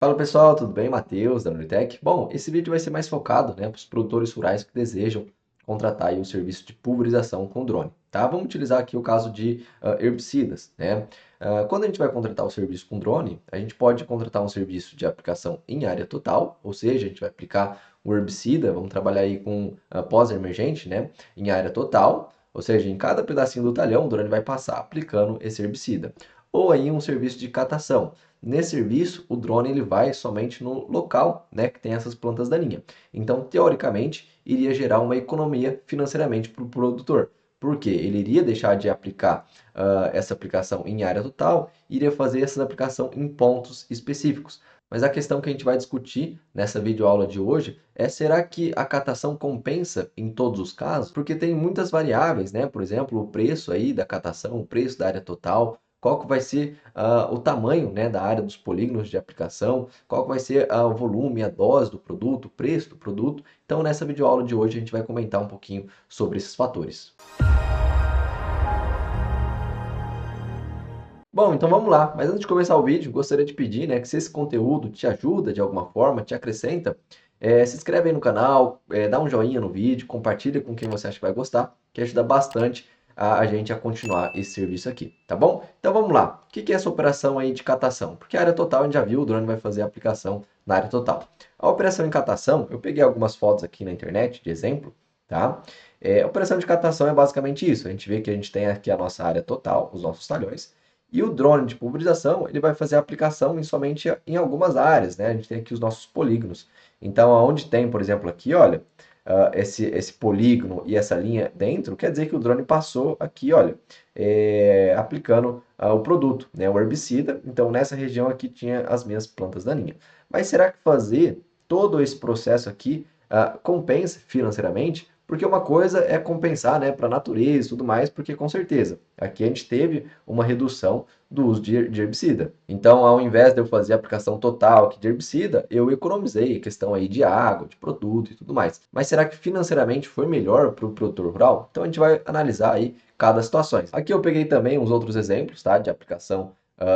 Fala pessoal, tudo bem? Matheus da Unitec. Bom, esse vídeo vai ser mais focado, para os produtores rurais que desejam contratar aí o serviço de pulverização com drone, tá? Vamos utilizar aqui o caso de herbicidas, né? Quando a gente vai contratar o serviço com drone, a gente pode contratar um serviço de aplicação em área total, ou seja, a gente vai aplicar o herbicida, vamos trabalhar aí com pós-emergente, né? Em área total, ou seja, em cada pedacinho do talhão, o drone vai passar aplicando esse herbicida. Ou aí um serviço de catação. Nesse serviço, o drone ele vai somente no local, né, que tem essas plantas daninhas. Então, teoricamente, iria gerar uma economia financeiramente para o produtor. Porque ele iria deixar de aplicar essa aplicação em área total, iria fazer essa aplicação em pontos específicos. Mas a questão que a gente vai discutir nessa videoaula de hoje é: será que a catação compensa em todos os casos? Porque tem muitas variáveis, né? Por exemplo, o preço aí da catação, o preço da área total, qual que vai ser o tamanho, né, da área dos polígonos de aplicação, qual que vai ser o volume, a dose do produto, o preço do produto. Então, nessa videoaula de hoje, a gente vai comentar um pouquinho sobre esses fatores. Bom, então vamos lá. Mas antes de começar o vídeo, gostaria de pedir, né, que se esse conteúdo te ajuda de alguma forma, te acrescenta, se inscreve aí no canal, dá um joinha no vídeo, compartilha com quem você acha que vai gostar, que ajuda bastante a gente a continuar esse serviço aqui, tá bom? Então vamos lá. O que é essa operação aí de catação? Porque a área total a gente já viu, o drone vai fazer a aplicação na área total. A operação em catação, eu peguei algumas fotos aqui na internet de exemplo, tá? A operação de catação é basicamente isso. A gente vê que a gente tem aqui a nossa área total, os nossos talhões, e o drone de pulverização, ele vai fazer a aplicação somente em algumas áreas, né? A gente tem aqui os nossos polígonos. Então, aonde tem, por exemplo, aqui, olha, esse polígono e essa linha dentro, quer dizer que o drone passou aqui, olha, aplicando o produto, né? O herbicida. Então, nessa região aqui tinha as minhas plantas daninhas. Mas será que fazer todo esse processo aqui compensa financeiramente? Porque uma coisa é compensar, né, para a natureza e tudo mais, porque com certeza aqui a gente teve uma redução do uso de herbicida. Então, ao invés de eu fazer a aplicação total aqui de herbicida, eu economizei a questão aí de água, de produto e tudo mais. Mas será que financeiramente foi melhor para o produtor rural? Então, a gente vai analisar aí cada situação. Aqui eu peguei também uns outros exemplos, tá, de aplicação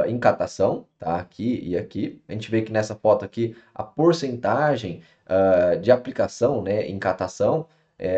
em catação, tá, aqui e aqui. A gente vê que nessa foto aqui a porcentagem de aplicação, né, em catação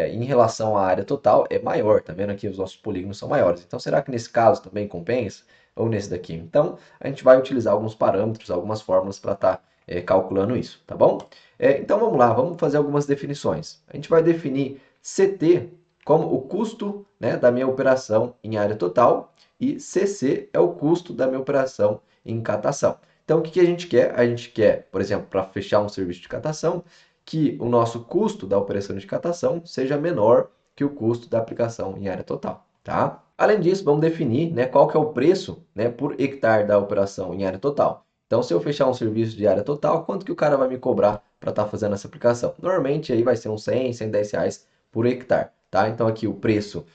em relação à área total é maior, tá vendo aqui os nossos polígonos são maiores. Então, será que nesse caso também compensa? Ou nesse daqui? Então, a gente vai utilizar alguns parâmetros, algumas fórmulas para estar calculando isso, tá bom? Então, vamos lá, vamos fazer algumas definições. A gente vai definir CT como o custo, né, da minha operação em área total e CC é o custo da minha operação em catação. Então, o que a gente quer? A gente quer, por exemplo, para fechar um serviço de catação, que o nosso custo da operação de catação seja menor que o custo da aplicação em área total, tá? Além disso, vamos definir, né, qual que é o preço, né, por hectare da operação em área total. Então, se eu fechar um serviço de área total, quanto que o cara vai me cobrar para estar fazendo essa aplicação? Normalmente aí vai ser uns 100, 110 reais por hectare, tá? Então aqui o preço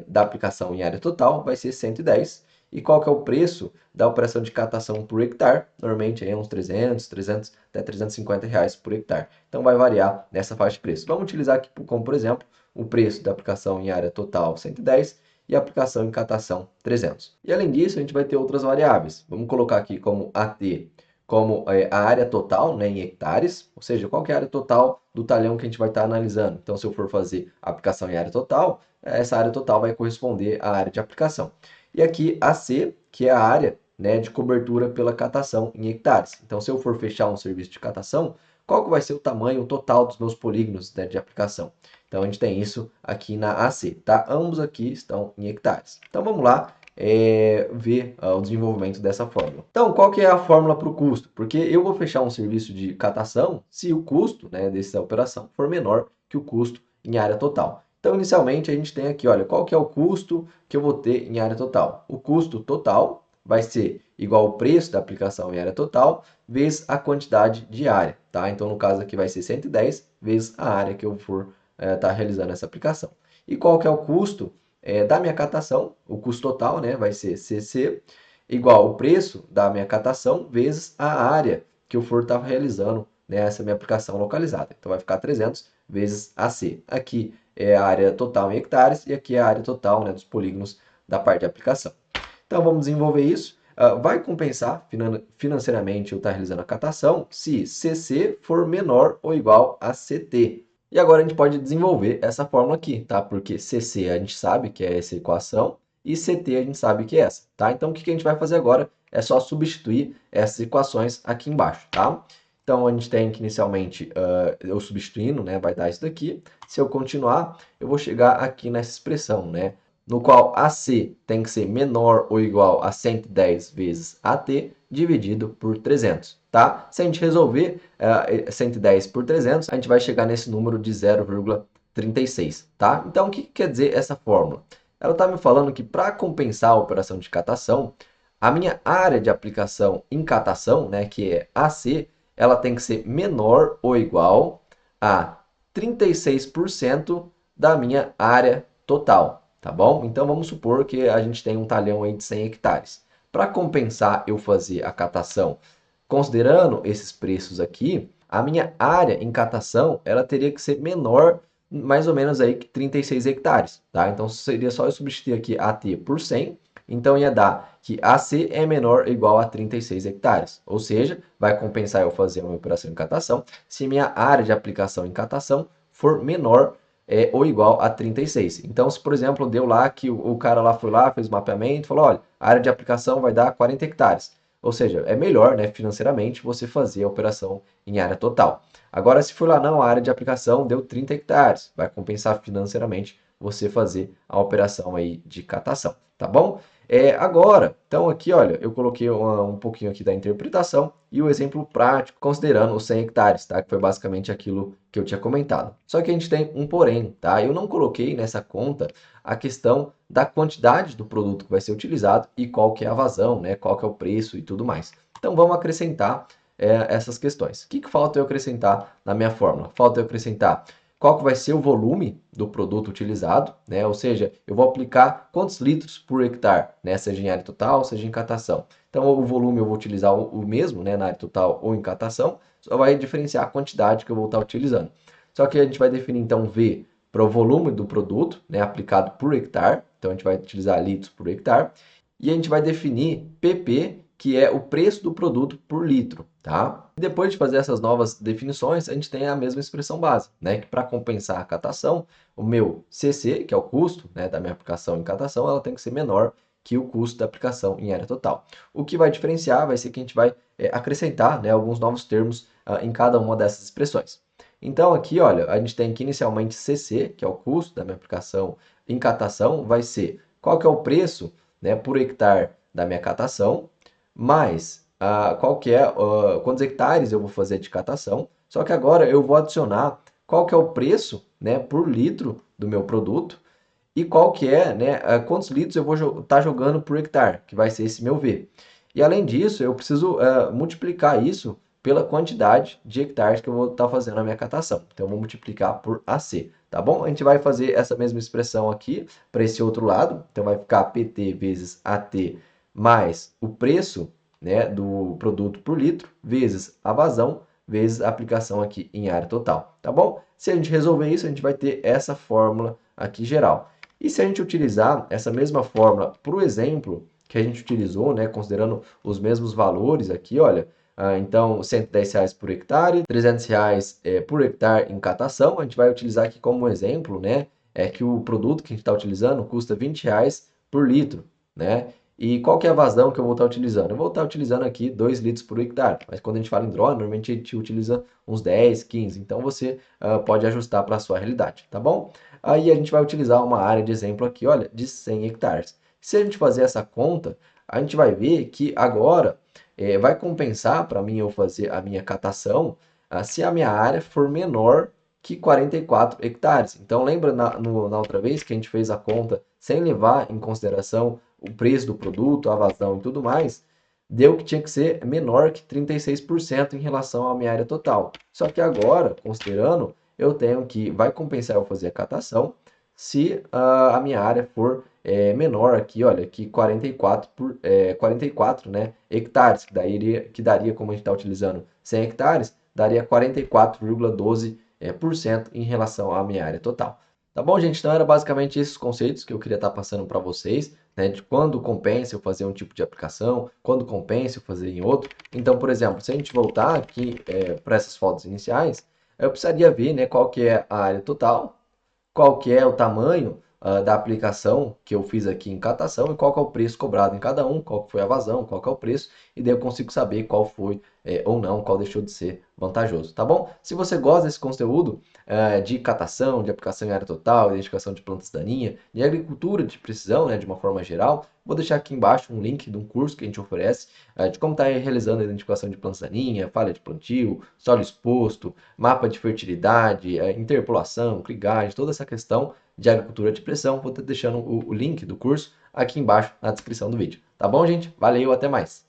da aplicação em área total vai ser 110. E qual que é o preço da operação de catação por hectare? Normalmente é uns 300 até 350 reais por hectare. Então vai variar nessa faixa de preço. Vamos utilizar aqui como, por exemplo, o preço da aplicação em área total 110 e a aplicação em catação 300. E além disso, a gente vai ter outras variáveis. Vamos colocar aqui como AT, como a área total, né, em hectares, ou seja, qual que é a área total do talhão que a gente vai estar analisando. Então, se eu for fazer a aplicação em área total, essa área total vai corresponder à área de aplicação. E aqui AC, que é a área, né, de cobertura pela catação em hectares. Então, se eu for fechar um serviço de catação, qual que vai ser o tamanho total dos meus polígonos, né, de aplicação? Então, a gente tem isso aqui na AC, tá? Ambos aqui estão em hectares. Então, vamos lá ver o desenvolvimento dessa fórmula. Então, qual que é a fórmula para o custo? Porque eu vou fechar um serviço de catação se o custo, né, dessa operação for menor que o custo em área total. Então, inicialmente, a gente tem aqui, olha, qual que é o custo que eu vou ter em área total? O custo total vai ser igual ao preço da aplicação em área total vezes a quantidade de área, tá? Então, no caso aqui vai ser 110 vezes a área que eu for estar realizando essa aplicação. E qual que é o custo da minha catação? O custo total, né, vai ser CC igual o preço da minha catação vezes a área que eu for estar realizando, né, essa minha aplicação localizada. Então, vai ficar 300 vezes AC. Aqui é a área total em hectares e aqui é a área total, né, dos polígonos da parte de aplicação. Então, vamos desenvolver isso. Vai compensar financeiramente eu estar realizando a catação se CC for menor ou igual a CT. E agora a gente pode desenvolver essa fórmula aqui, tá? Porque CC a gente sabe que é essa equação e CT a gente sabe que é essa, tá? Então o que a gente vai fazer agora é só substituir essas equações aqui embaixo, tá? Então a gente tem que inicialmente, eu substituindo, né, vai dar isso daqui. Se eu continuar, eu vou chegar aqui nessa expressão, né? No qual AC tem que ser menor ou igual a 110 vezes AT dividido por 300, tá? Se a gente resolver 110 por 300, a gente vai chegar nesse número de 0,36, tá? Então, o que quer dizer essa fórmula? Ela está me falando que para compensar a operação de catação, a minha área de aplicação em catação, né, que é AC, ela tem que ser menor ou igual a 36% da minha área total, tá bom? Então vamos supor que a gente tem um talhão aí de 100 hectares. Para compensar eu fazer a catação considerando esses preços aqui, a minha área em catação ela teria que ser menor, mais ou menos aí que 36 hectares, tá? Então seria só eu substituir aqui AT por 100, então ia dar que AC é menor ou igual a 36 hectares, ou seja, vai compensar eu fazer uma operação em catação se minha área de aplicação em catação for menor ou igual a 36. Então, se por exemplo deu lá que o cara lá foi lá, fez o mapeamento, falou, olha, a área de aplicação vai dar 40 hectares. Ou seja, é melhor, né, financeiramente, você fazer a operação em área total. Agora, se for lá, não, a área de aplicação deu 30 hectares, vai compensar financeiramente você fazer a operação aí de catação, tá bom? Agora, então aqui, olha, eu coloquei um pouquinho aqui da interpretação e o exemplo prático, considerando os 100 hectares, tá? Que foi basicamente aquilo que eu tinha comentado. Só que a gente tem um porém, tá? Eu não coloquei nessa conta a questão da quantidade do produto que vai ser utilizado e qual que é a vazão, né? Qual que é o preço e tudo mais. Então vamos acrescentar essas questões. O que falta eu acrescentar na minha fórmula? Falta eu acrescentar qual que vai ser o volume do produto utilizado, né? Ou seja, eu vou aplicar quantos litros por hectare, né? Seja em área total, seja em catação. Então o volume eu vou utilizar o mesmo, né? Na área total ou em catação, só vai diferenciar a quantidade que eu vou estar utilizando. Só que a gente vai definir então V para o volume do produto, né? Aplicado por hectare, então a gente vai utilizar litros por hectare, e a gente vai definir PP, que é o preço do produto por litro, tá? E depois de fazer essas novas definições, a gente tem a mesma expressão base, né? Que para compensar a catação, o meu CC, que é o custo, né, da minha aplicação em catação, ela tem que ser menor que o custo da aplicação em área total. O que vai diferenciar vai ser que a gente vai acrescentar, né, alguns novos termos em cada uma dessas expressões. Então aqui, olha, a gente tem que inicialmente CC, que é o custo da minha aplicação em catação, vai ser qual que é o preço, né, por hectare da minha catação, mais qual que é, quantos hectares eu vou fazer de catação. Só que agora eu vou adicionar qual que é o preço, né, por litro do meu produto e qual que é, né, quantos litros eu vou estar jogando por hectare, que vai ser esse meu V. E além disso, eu preciso multiplicar isso pela quantidade de hectares que eu vou estar fazendo a minha catação. Então, eu vou multiplicar por AC, tá bom? A gente vai fazer essa mesma expressão aqui para esse outro lado. Então, vai ficar PT vezes AT mais o preço, né, do produto por litro, vezes a vazão, vezes a aplicação aqui em área total, tá bom? Se a gente resolver isso, a gente vai ter essa fórmula aqui geral. E se a gente utilizar essa mesma fórmula para o exemplo que a gente utilizou, né, considerando os mesmos valores aqui, olha, então R$ 110 por hectare, R$ 300 por hectare em catação, a gente vai utilizar aqui como exemplo, né, que o produto que a gente está utilizando custa R$ 20 por litro, né? E qual que é a vazão que eu vou estar utilizando? Eu vou estar utilizando aqui 2 litros por hectare, mas quando a gente fala em drone, normalmente a gente utiliza uns 10, 15, então você pode ajustar para a sua realidade, tá bom? Aí a gente vai utilizar uma área de exemplo aqui, olha, de 100 hectares. Se a gente fazer essa conta, a gente vai ver que agora vai compensar para mim eu fazer a minha catação se a minha área for menor que 44 hectares. Então lembra na outra vez que a gente fez a conta sem levar em consideração o preço do produto, a vazão e tudo mais, deu que tinha que ser menor que 36% em relação à minha área total. Só que agora, considerando, eu tenho que vai compensar eu fazer a catação se a minha área for menor aqui, olha, que 44, né, hectares, que daria, como a gente está utilizando 100 hectares, daria 44,12% em relação à minha área total. Tá bom, gente? Então era basicamente esses conceitos que eu queria estar passando para vocês, né? De quando compensa eu fazer um tipo de aplicação, quando compensa eu fazer em outro. Então, por exemplo, se a gente voltar aqui para essas fotos iniciais, eu precisaria ver, né, qual que é a área total, qual que é o tamanho da aplicação que eu fiz aqui em catação e qual que é o preço cobrado em cada um, qual que foi a vazão, qual que é o preço, e daí eu consigo saber qual foi ou não, qual deixou de ser vantajoso, tá bom? Se você gosta desse conteúdo de catação, de aplicação em área total, identificação de plantas daninhas, de agricultura de precisão, né, de uma forma geral, vou deixar aqui embaixo um link de um curso que a gente oferece de como estar realizando a identificação de plantas daninhas, falha de plantio, solo exposto, mapa de fertilidade, interpolação, clivagem, toda essa questão de agricultura de pressão. Vou estar deixando o link do curso aqui embaixo na descrição do vídeo. Tá bom, gente? Valeu, até mais!